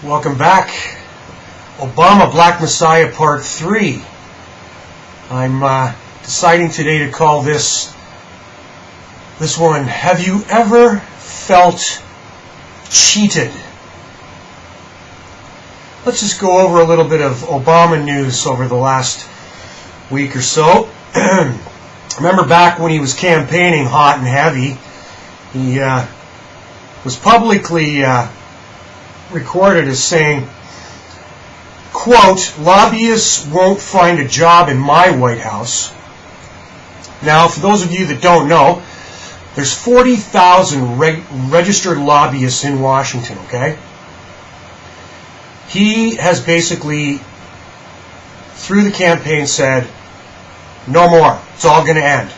Welcome back. Obama Black Messiah Part 3. I'm deciding today to call this one, Have You Ever Felt Cheated? Let's just go over a little bit of Obama news over the last week or so. Remember back when he was campaigning hot and heavy, he was publicly recorded as saying, quote, "Lobbyists won't find a job in my White House." Now, for those of you that don't know, there's 40,000 registered lobbyists in Washington, okay? He has basically, through the campaign, said, no more. It's all going to end.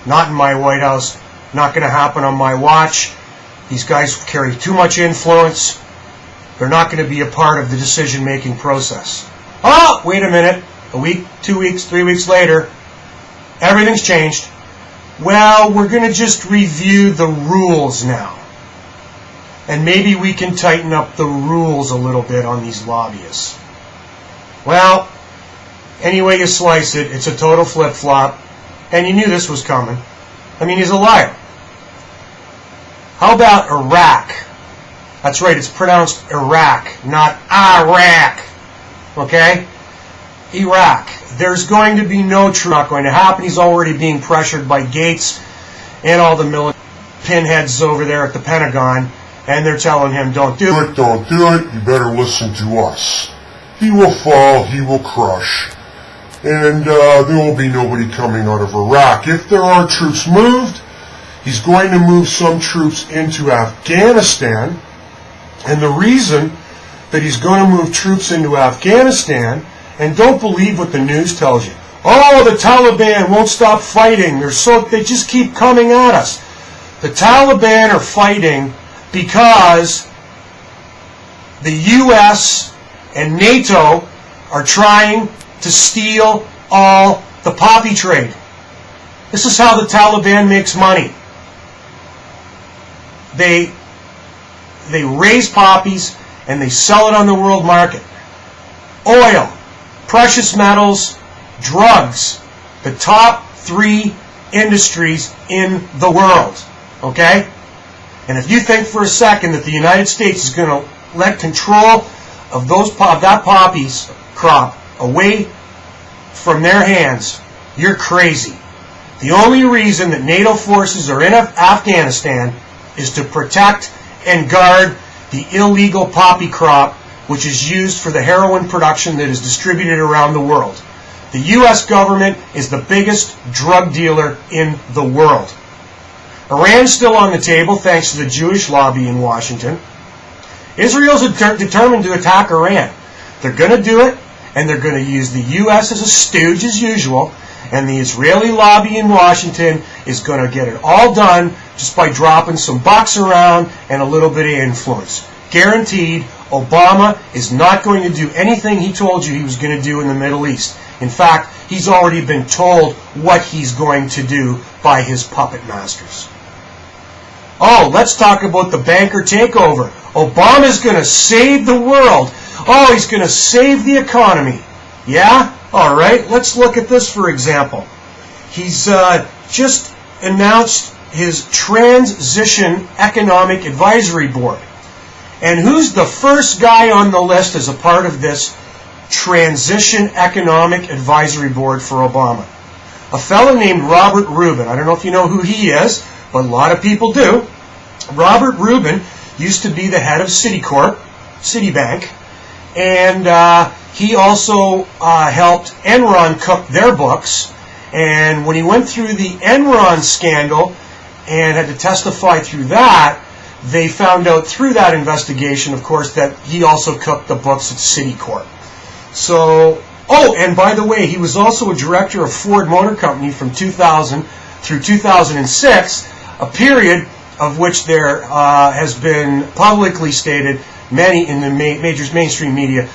Not in my White House. Not going to happen on my watch. These guys carry too much influence. They're not going to be a part of the decision-making process. Oh, wait a minute. A week, 2 weeks, 3 weeks later, everything's changed. Well, we're going to just review the rules now. And maybe we can tighten up the rules a little bit on these lobbyists. Well, any way you slice it, it's a total flip-flop. And you knew this was coming. I mean, he's a liar. How about Iraq? That's right, it's pronounced Iraq, not Iraq. Okay? Iraq. There's going to be no truth. Not going to happen. He's already being pressured by Gates and all the military pinheads over there at the Pentagon, and they're telling him, don't do it. Don't do it. You better listen to us. He will fall. He will crush. And there will be nobody coming out of Iraq. If there are troops moved, he's going to move some troops into Afghanistan. And the reason that he's going to move troops into Afghanistan, and don't believe what the news tells you. Oh, the Taliban won't stop fighting. They just keep coming at us. The Taliban are fighting because the U.S. and NATO are trying to steal all the poppy trade. This is how the Taliban makes money. They raise poppies and they sell it on the world market. Oil, precious metals, drugs, the top 3 industries in the world. Okay? And if you think for a second that the United States is going to let control of that poppies crop away from their hands, you're crazy. The only reason that NATO forces are in Afghanistan is to protect and guard the illegal poppy crop, which is used for the heroin production that is distributed around the world. The U.S. government is the biggest drug dealer in the world. Iran's still on the table thanks to the Jewish lobby in Washington. Israel's determined to attack Iran. They're going to do it, and they're going to use the U.S. as a stooge as usual, and the Israeli lobby in Washington is going to get it all done just by dropping some bucks around and a little bit of influence. Guaranteed, Obama is not going to do anything he told you he was going to do in the Middle East. In fact, he's already been told what he's going to do by his puppet masters. Oh, let's talk about the banker takeover. Obama's going to save the world. Oh, he's going to save the economy. Yeah? All right, let's look at this, for example. He's just announced his Transition Economic Advisory Board. And who's the first guy on the list as a part of this Transition Economic Advisory Board for Obama? A fellow named Robert Rubin. I don't know if you know who he is, but a lot of people do. Robert Rubin used to be the head of Citibank, and he also helped Enron cook their books. And when he went through the Enron scandal and had to testify through that, they found out through that investigation, of course, that he also cooked the books at Citicorp. So, oh, and by the way, he was also a director of Ford Motor Company from 2000 through 2006, a period of which there has been publicly stated, many in the major mainstream media,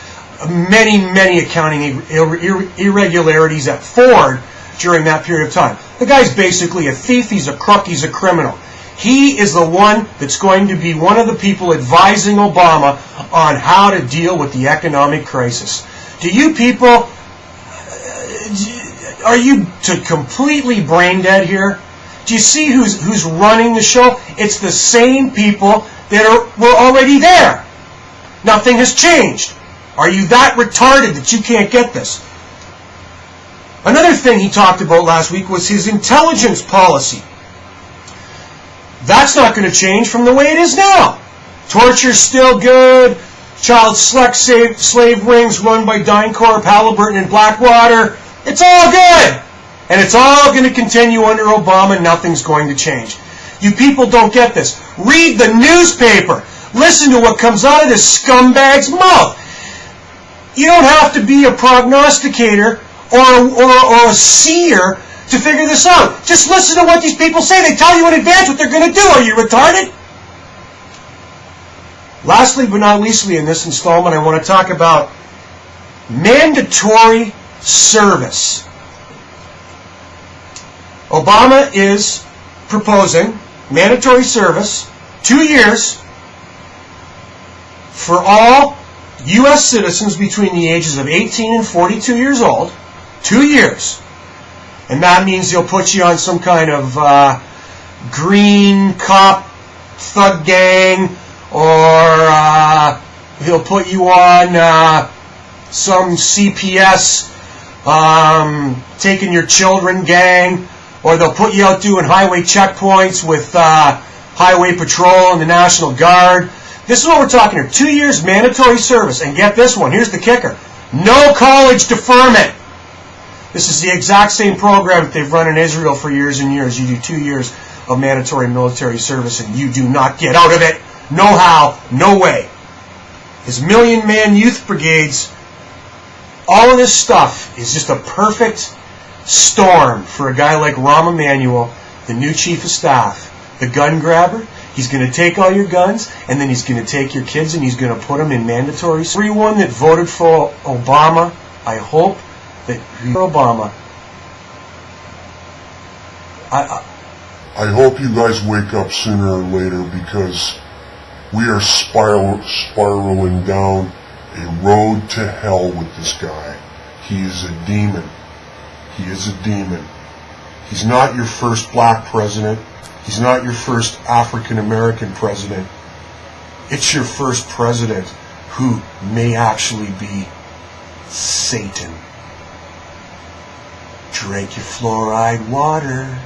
many accounting irregularities at Ford during that period of time. The guy's basically a thief, he's a crook, he's a criminal. He is the one that's going to be one of the people advising Obama on how to deal with the economic crisis. Do you people, are you completely brain dead here? Do you see who's running the show? It's the same people that were already there. Nothing has changed. Are you that retarded that you can't get this? Another thing he talked about last week was his intelligence policy. That's not going to change from the way it is now. Torture's still good. Child slave rings run by DynCorp, Halliburton, and Blackwater. It's all good. And it's all going to continue under Obama. Nothing's going to change. You people don't get this. Read the newspaper. Listen to what comes out of this scumbag's mouth. You don't have to be a prognosticator or a seer to figure this out. Just listen to what these people say. They tell you in advance what they're going to do. Are you retarded? Lastly but not leastly in this installment, I want to talk about mandatory service. Obama is proposing mandatory service, 2 years, for all U.S. citizens between the ages of 18 and 42 years old. 2 years. And that means he'll put you on some kind of green cop thug gang, or he'll put you on some CPS taking your children gang, or they'll put you out doing highway checkpoints with highway patrol and the National Guard. This is what we're talking here. 2 years mandatory service. And get this one. Here's the kicker. No college deferment. This is the exact same program that they've run in Israel for years and years. You do 2 years of mandatory military service and you do not get out of it. No how, no way. His million-man youth brigades, all of this stuff is just a perfect storm for a guy like Rahm Emanuel, the new chief of staff, the gun grabber. He's going to take all your guns, and then he's going to take your kids and he's going to put them in mandatory. Everyone that voted for Obama, I hope that Obama. I hope you guys wake up sooner or later, because we are spiraling down a road to hell with this guy. He is a demon. He is a demon. He's not your first black president. He's not your first African-American president. It's your first president who may actually be Satan. Drink your fluoride water.